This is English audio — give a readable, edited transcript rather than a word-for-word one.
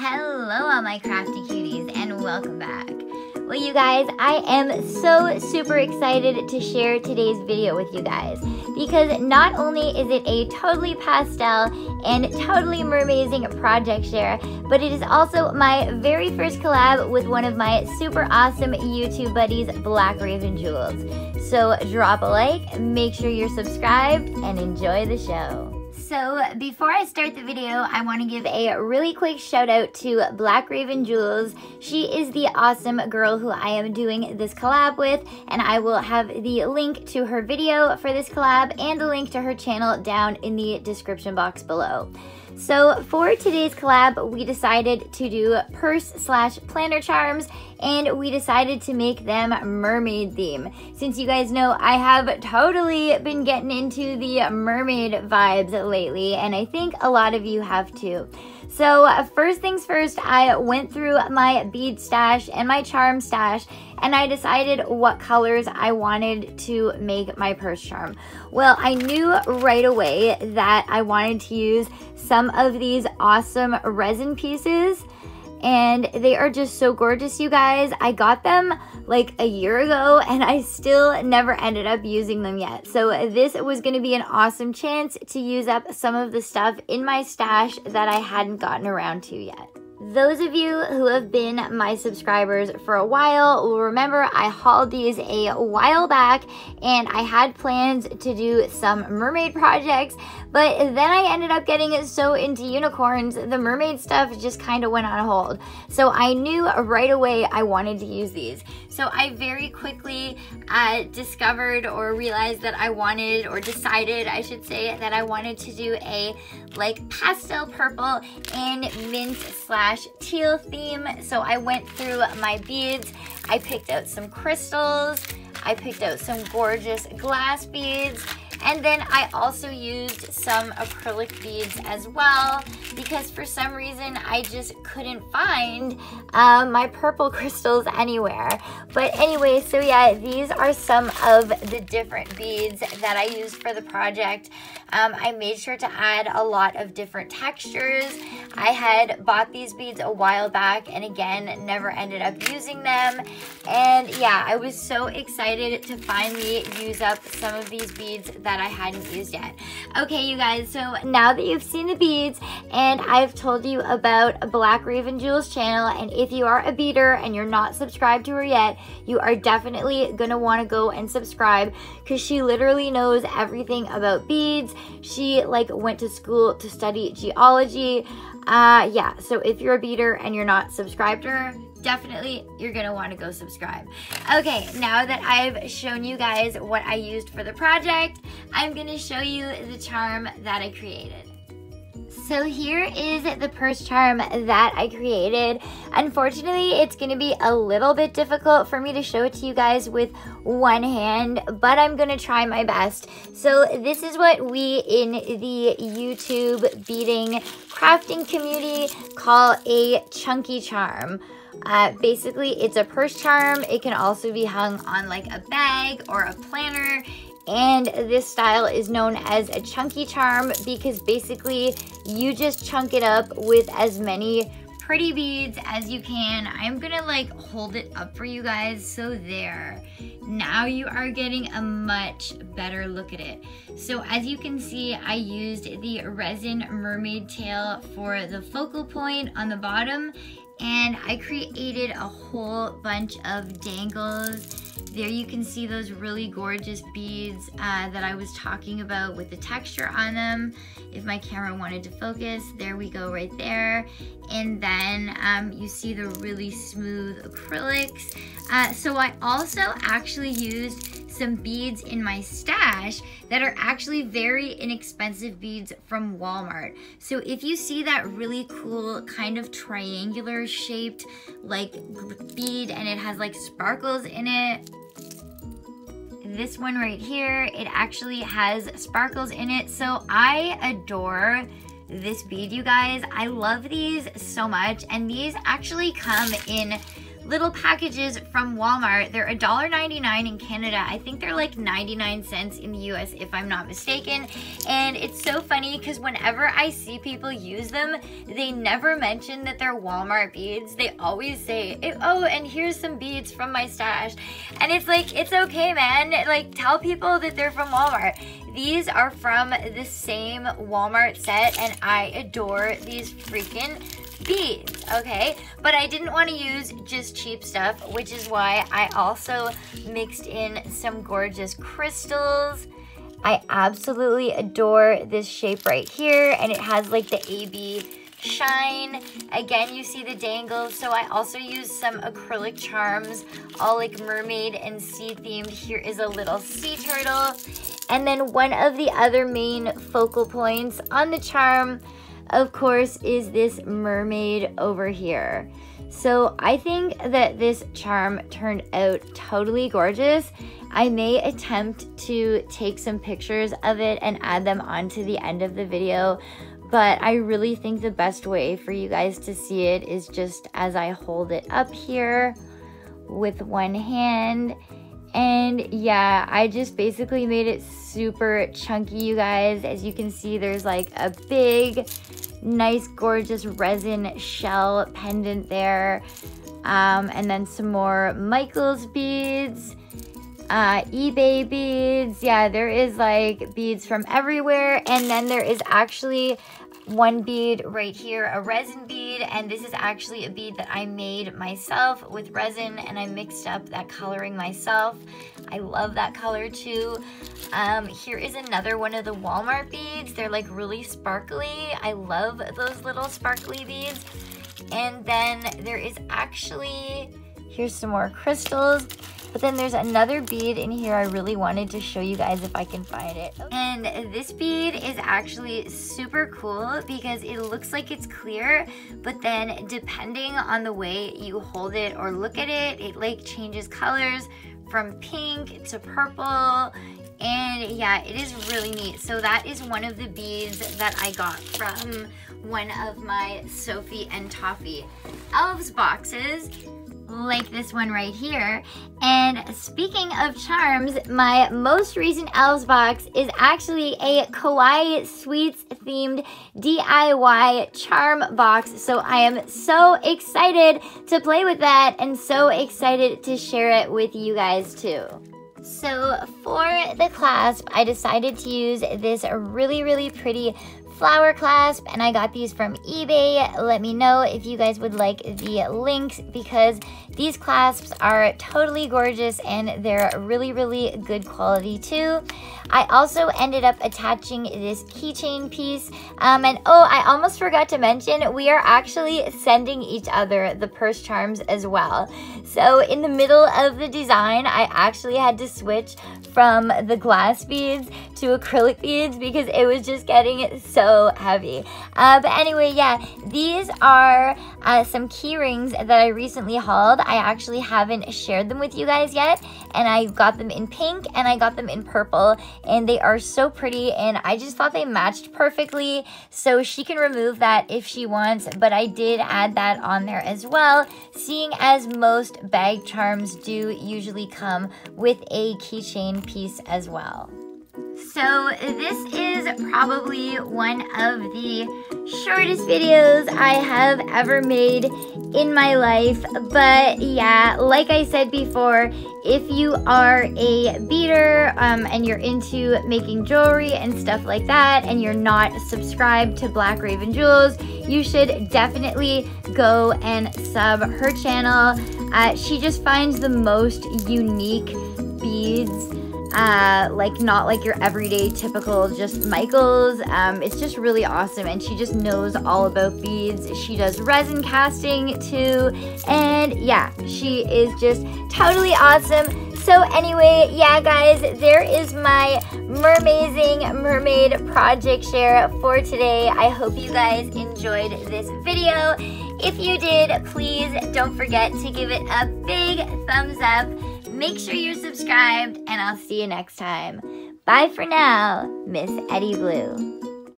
Hello all my crafty cuties and welcome back. Well you guys, I am so super excited to share today's video with you guys because not only is it a totally pastel and totally mermazing project share, but it is also my very first collab with one of my super awesome YouTube buddies, Black Raven Jewels. So drop a like, make sure you're subscribed, and enjoy the show. So before I start the video, I want to give a really quick shout out to Black Raven Jewels. She is the awesome girl who I am doing this collab with, and I will have the link to her video for this collab and the link to her channel down in the description box below. So for today's collab, we decided to do purse/planner charms, and we decided to make them mermaid theme. Since you guys know I have totally been getting into the mermaid vibes lately, and I think a lot of you have too. So first things first, I went through my bead stash and my charm stash, and I decided what colors I wanted to make my purse charm. Well, I knew right away that I wanted to use some of these awesome resin pieces, and they are just so gorgeous, you guys. I got them like a year ago and I still never ended up using them yet. So this was going to be an awesome chance to use up some of the stuff in my stash that I hadn't gotten around to yet. Those of you who have been my subscribers for a while will remember I hauled these a while back, and I had plans to do some mermaid projects, but then I ended up getting so into unicorns, the mermaid stuff just kind of went on hold. So I knew right away I wanted to use these. So I very quickly discovered or realized that I wanted, or decided I should say, that I wanted to do a like pastel purple and mint/teal theme. So I went through my beads, I picked out some crystals, I picked out some gorgeous glass beads, and then I also used some acrylic beads as well, because for some reason I just couldn't find my purple crystals anywhere. But anyway, so yeah, these are some of the different beads that I used for the project. I made sure to add a lot of different textures. I had bought these beads a while back and again never ended up using them. And yeah, I was so excited to finally use up some of these beads that I hadn't used yet. Okay, you guys, so now that you've seen the beads and I've told you about Black Raven Jewels channel, and if you are a beader and you're not subscribed to her yet, you are definitely gonna want to go and subscribe, because she literally knows everything about beads. She like went to school to study geology. Yeah, so if you're a beader and you're not subscribed to her, definitely you're gonna want to go subscribe. Okay, now that I've shown you guys what I used for the project, I'm gonna show you the charm that I created. So here is the purse charm that I created. Unfortunately, it's going to be a little bit difficult for me to show it to you guys with one hand, but I'm going to try my best. So this is what we in the YouTube beading crafting community call a chunky charm. Basically, it's a purse charm. It can also be hung on like a bag or a planner. And this style is known as a chunky charm because basically you just chunk it up with as many pretty beads as you can. I'm gonna like hold it up for you guys. So there, now you are getting a much better look at it. So as you can see, I used the resin mermaid tail for the focal point on the bottom, and I created a whole bunch of dangles. There you can see those really gorgeous beads that I was talking about with the texture on them. If my camera wanted to focus, there we go right there. And then you see the really smooth acrylics. So I also actually used some beads in my stash that are actually very inexpensive beads from Walmart. So if you see that really cool kind of triangular shaped like bead and it has like sparkles in it, this one right here, it actually has sparkles in it. So I adore this bead, you guys. I love these so much, and these actually come in little packages from Walmart. They're $1.99 in Canada. I think they're like 99 cents in the US if I'm not mistaken. And it's so funny because whenever I see people use them, they never mention that they're Walmart beads. They always say, oh, and here's some beads from my stash. And it's like, it's okay, man. Like, tell people that they're from Walmart. These are from the same Walmart set, and I adore these freaking beads, okay? But I didn't want to use just cheap stuff, which is why I also mixed in some gorgeous crystals. I absolutely adore this shape right here, and it has like the AB shine. Again, you see the dangles. So I also used some acrylic charms, all like mermaid and sea themed. Here is a little sea turtle. And then one of the other main focal points on the charm, of course, is this mermaid over here. So I think that this charm turned out totally gorgeous. I may attempt to take some pictures of it and add them onto the end of the video, but I really think the best way for you guys to see it is just as I hold it up here with one hand. And yeah, I just basically made it super chunky, you guys. As you can see, there's like a big, nice, gorgeous resin shell pendant there. And then some more Michael's beads, eBay beads. Yeah, there is like beads from everywhere. And then there is actually one bead right here, a resin bead, and this is actually a bead that I made myself with resin, and I mixed up that coloring myself. I love that color too. Here is another one of the Walmart beads. They're like really sparkly. I love those little sparkly beads. And then there is actually, here's some more crystals. But then there's another bead in here I really wanted to show you guys if I can find it. And this bead is actually super cool because it looks like it's clear, but then depending on the way you hold it or look at it, it like changes colors from pink to purple. And yeah, it is really neat. So that is one of the beads that I got from one of my Sophie and Toffee Elves boxes, like this one right here. And speaking of charms, my most recent Elves box is actually a Kawaii Sweets themed DIY charm box. So I am so excited to play with that and so excited to share it with you guys too. So for the clasp, I decided to use this really, really pretty flower clasp, and I got these from eBay. Let me know if you guys would like the links because these clasps are totally gorgeous and they're really, really good quality too. I also ended up attaching this keychain piece. And oh, I almost forgot to mention, we are actually sending each other the purse charms as well. So in the middle of the design, I actually had to switch from the glass beads to acrylic beads because it was just getting so heavy. But anyway, yeah, these are some key rings that I recently hauled. I actually haven't shared them with you guys yet, and I got them in pink and I got them in purple, and they are so pretty, and I just thought they matched perfectly. So she can remove that if she wants, but I did add that on there as well, seeing as most bag charms do usually come with a keychain piece as well. So this is probably one of the shortest videos I have ever made in my life, but yeah, like I said before, if you are a beader and you're into making jewelry and stuff like that, and you're not subscribed to Black Raven Jewels, you should definitely go and sub her channel. She just finds the most unique beads, like not like your everyday typical just Michaels. It's just really awesome, and she just knows all about beads. She does resin casting too, and yeah, she is just totally awesome. So anyway, yeah guys, there is my Mermazing Mermaid project share for today. I hope you guys enjoyed this video. If you did, please don't forget to give it a big thumbs up. Make sure you're subscribed, and I'll see you next time. Bye for now, Miss Eddie Blue.